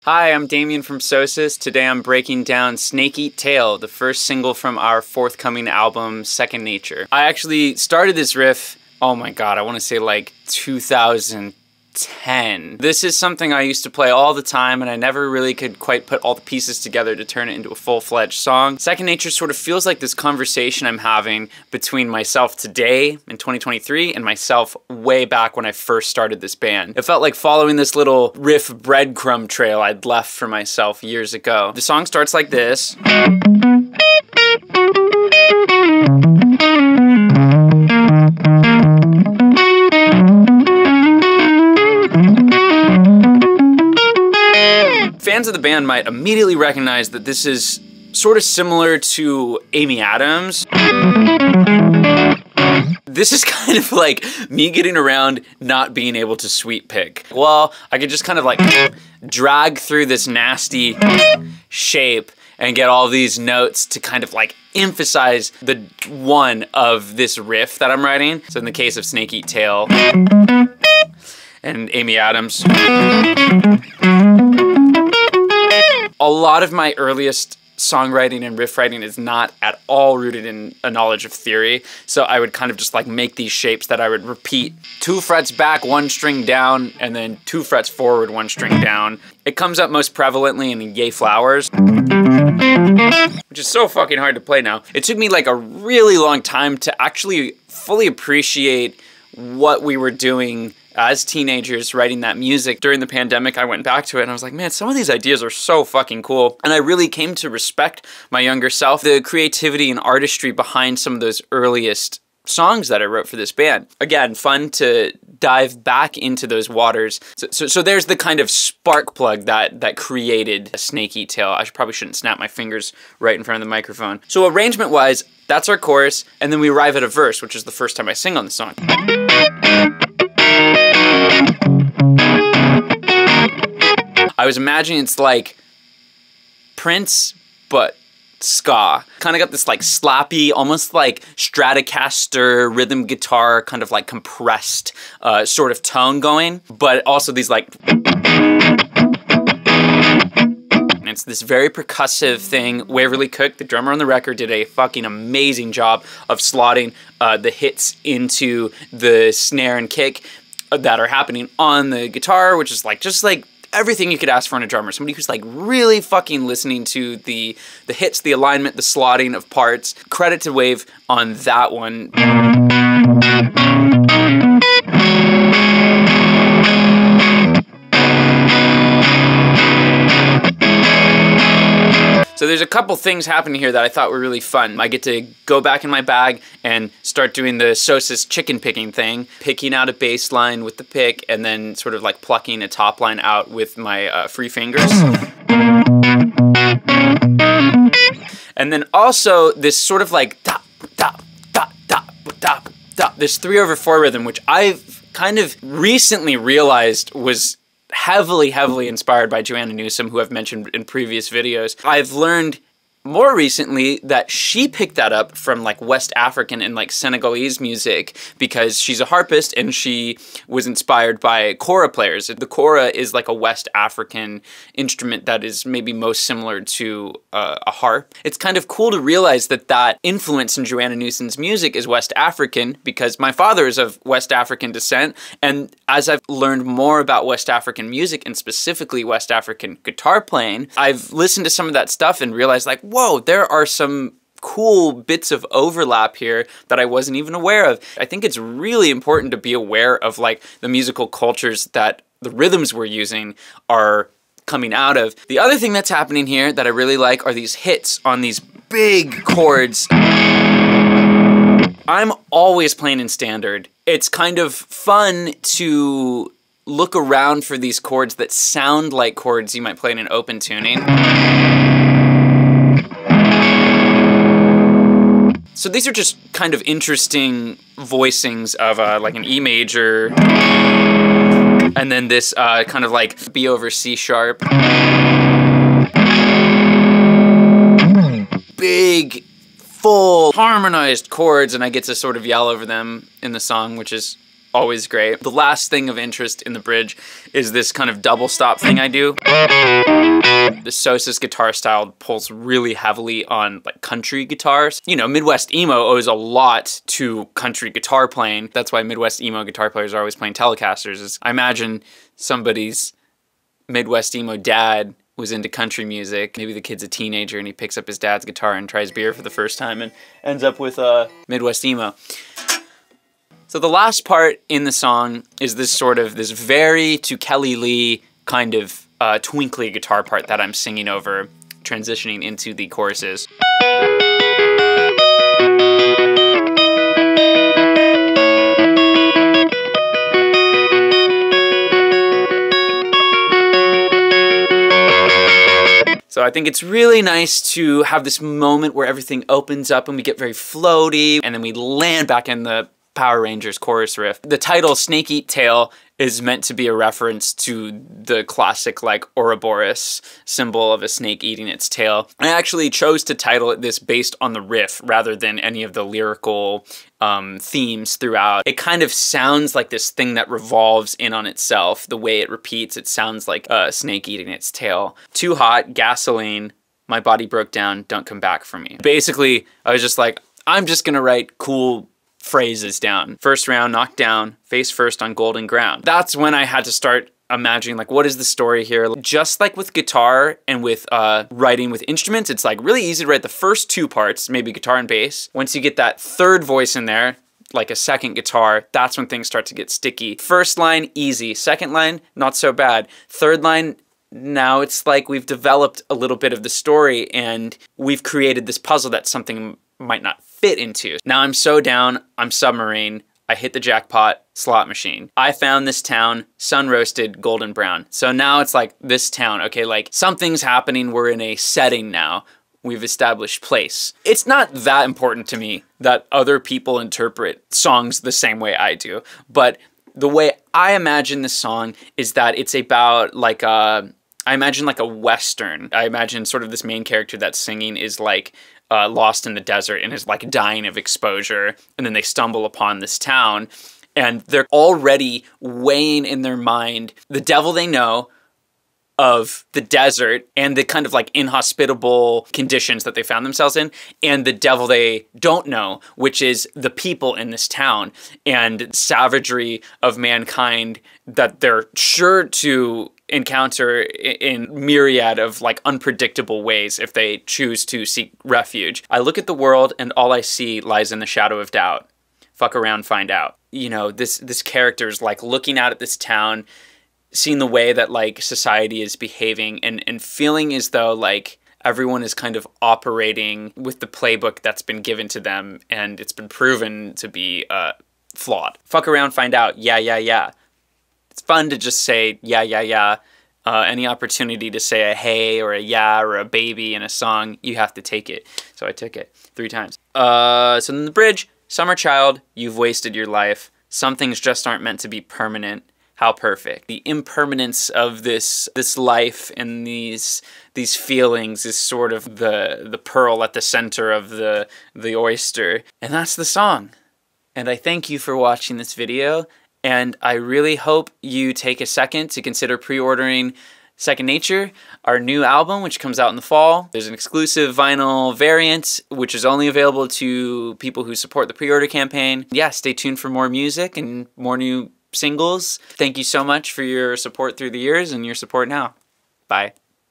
Hi, I'm Damien from tsosis. Today I'm breaking down Snake Eat Tail, the first single from our forthcoming album, Second Nature. I actually started this riff, oh my god, I want to say like 2010. This is something I used to play all the time and I never really could quite put all the pieces together to turn it into a full-fledged song. Second Nature sort of feels like this conversation I'm having between myself today in 2023 and myself way back when I first started this band. It felt like following this little riff breadcrumb trail I'd left for myself years ago. The song starts like this. Fans of the band might immediately recognize that this is sort of similar to Amy Adams. This is kind of like me getting around not being able to sweep pick. Well, I could just kind of like drag through this nasty shape and get all these notes to kind of like emphasize the one of this riff that I'm writing. So in the case of Snake Eat Tail and Amy Adams, a lot of my earliest songwriting and riff writing is not at all rooted in a knowledge of theory. So I would kind of just like make these shapes that I would repeat 2 frets back, 1 string down, and then 2 frets forward, 1 string down. It comes up most prevalently in Yay Flowers, which is so fucking hard to play now. It took me like a really long time to actually fully appreciate what we were doing as teenagers writing that music. During the pandemic, I went back to it and I was like, man, some of these ideas are so fucking cool. And I really came to respect my younger self, the creativity and artistry behind some of those earliest songs that I wrote for this band. Again, fun to dive back into those waters. So there's the kind of spark plug that created Snake Eat Tail. I probably shouldn't snap my fingers right in front of the microphone. So arrangement-wise, that's our chorus, and then we arrive at a verse, which is the first time I sing on the song. I was imagining it's like Prince, but ska. Kind of got this like slappy, almost like Stratocaster rhythm guitar, kind of like compressed sort of tone going, but also these like... It's this very percussive thing. Waverly Cook, the drummer on the record, did a fucking amazing job of slotting the hits into the snare and kick that are happening on the guitar, which is like just like everything you could ask for in a drummer. Somebody who's like really fucking listening to the hits, the alignment, the slotting of parts. Credit to Wave on that one. So there's a couple things happening here that I thought were really fun. I get to go back in my bag and start doing the tsosis chicken picking thing, picking out a bass line with the pick and then sort of like plucking a top line out with my free fingers. And then also this sort of like dop, dop, dop, dop, dop, dop, this 3/4 rhythm, which I've kind of recently realized was heavily inspired by Joanna Newsom, who I've mentioned in previous videos. I've learned more recently that she picked that up from like West African and like Senegalese music because she's a harpist and she was inspired by kora players. The kora is like a West African instrument that is maybe most similar to a harp. It's kind of cool to realize that that influence in Joanna Newsom's music is West African because my father is of West African descent, and as I've learned more about West African music and specifically West African guitar playing, I've listened to some of that stuff and realized like, whoa, there are some cool bits of overlap here that I wasn't even aware of. I think it's really important to be aware of like the musical cultures that the rhythms we're using are coming out of. The other thing that's happening here that I really like are these hits on these big chords. I'm always playing in standard. It's kind of fun to look around for these chords that sound like chords you might play in an open tuning. So these are just kind of interesting voicings of like an E major, and then this kind of like B over C sharp. Big, full, harmonized chords, and I get to sort of yell over them in the song, which is always great. The last thing of interest in the bridge is this kind of double stop thing I do. The tsosis guitar style pulls really heavily on like country guitars. You know, Midwest emo owes a lot to country guitar playing. That's why Midwest emo guitar players are always playing Telecasters. Is I imagine somebody's Midwest emo dad was into country music. Maybe the kid's a teenager and he picks up his dad's guitar and tries beer for the first time and ends up with Midwest emo. So the last part in the song is this very to Kelly Lee kind of twinkly guitar part that I'm singing over, transitioning into the choruses. So I think it's really nice to have this moment where everything opens up and we get very floaty, and then we land back in the Power Rangers chorus riff. The title, Snake Eat Tail, is meant to be a reference to the classic like Ouroboros symbol of a snake eating its tail. I actually chose to title it this based on the riff rather than any of the lyrical themes throughout. It kind of sounds like this thing that revolves in on itself. The way it repeats, it sounds like a snake eating its tail. Too hot, gasoline, my body broke down, don't come back for me. Basically, I was just like, I'm just gonna write cool phrases down. First round, knocked down, face first on golden ground. That's when I had to start imagining like, what is the story here? Just like with guitar and with writing with instruments, it's like really easy to write the first two parts, maybe guitar and bass. Once you get that third voice in there, like a second guitar, that's when things start to get sticky. First line, easy. Second line, not so bad. Third line, now it's like we've developed a little bit of the story and we've created this puzzle that something might not fit into. Now I'm so down, I'm Submarine, I hit the jackpot, slot machine. I found this town, sun roasted, golden brown. So now it's like this town, okay, like something's happening, we're in a setting now. We've established place. It's not that important to me that other people interpret songs the same way I do, but the way I imagine this song is that it's about like I imagine like a Western. I imagine sort of this main character that's singing is like lost in the desert and is like dying of exposure, and then they stumble upon this town and they're already weighing in their mind the devil they know of the desert and the kind of like inhospitable conditions that they found themselves in, and the devil they don't know, which is the people in this town and savagery of mankind that they're sure to encounter in myriad of like unpredictable ways if they choose to seek refuge. I look at the world and all I see lies in the shadow of doubt. Fuck around, find out. You know, this character's like looking out at this town, seeing the way that like society is behaving and feeling as though like everyone is kind of operating with the playbook that's been given to them and it's been proven to be flawed. Fuck around, find out. Yeah, yeah, yeah. It's fun to just say, yeah, yeah, yeah. Any opportunity to say a hey or a yeah or a baby in a song, you have to take it. So I took it 3 times. So then the bridge, summer child, you've wasted your life. Some things just aren't meant to be permanent. How perfect. The impermanence of this life and these feelings is sort of the pearl at the center of the oyster. And that's the song. And I thank you for watching this video. And I really hope you take a second to consider pre-ordering Second Nature, our new album, which comes out in the fall. There's an exclusive vinyl variant, which is only available to people who support the pre-order campaign. Yeah, stay tuned for more music and more new singles. Thank you so much for your support through the years and your support now. Bye.